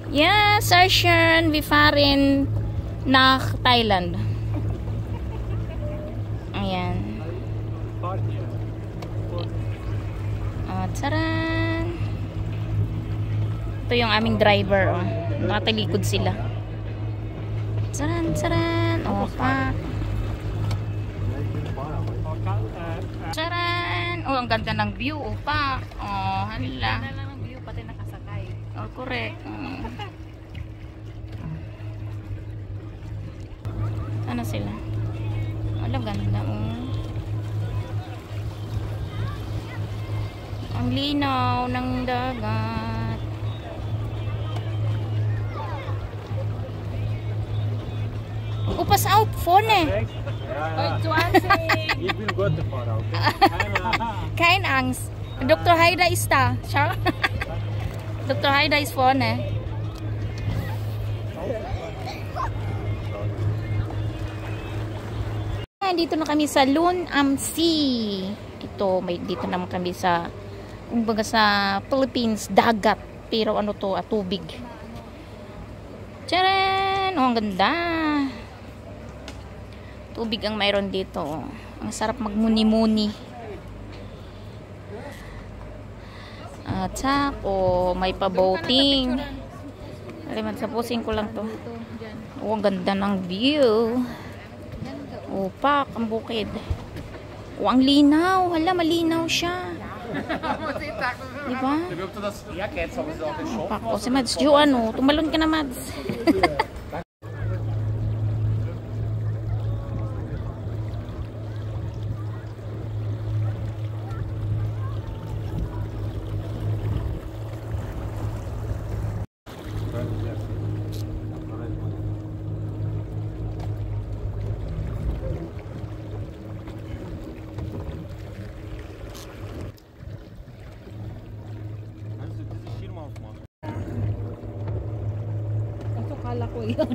Ja, sehr schön. Wir fahren nach Thailand. Ayan. Tsaran! Ito yung aming driver. Oh. Nakatalikod sila. Tsaran, tsaran. Oh, pa. Tsaran! Oh, ang ganda ng view. Oh, pa. Oh, hala. Ganda lang ng view, pati nakasakay. Oh, correct. Ano sila? Alam, ganda. Ang linaw ng dagat. Pass out, phone eh. Ich bin gut Fahrer, okay? Kein Angst. Dr. Haida ist da. Schau. Dr. Haida ist vorne. Dito na kami sa Loon Am Sea. Ito, dito naman kami sa kumbaga sa Philippines, dagat. Pero ano to, tubig. Tcharan! Oh, ang ganda. Tubig ang mayroon dito. Ang sarap magmuni-muni. At sako, may pa-boating. Aliman, sapusin ko lang to. Oh, ang ganda ng view. Pak, ang bukid. Oh, ang linaw. Hala, malinaw siya. Diba? Pak, si Mads, ano, tumalon ka na, Mads. Akala ko yun.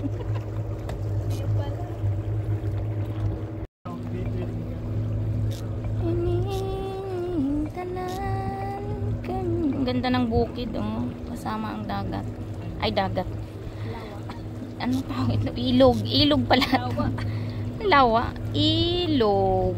Ang ganda ng bukid, oh. Kasama ang dagat. Ay, dagat. Ano tawag ito? Ilog. Ilog pala. Lawa. Ilog.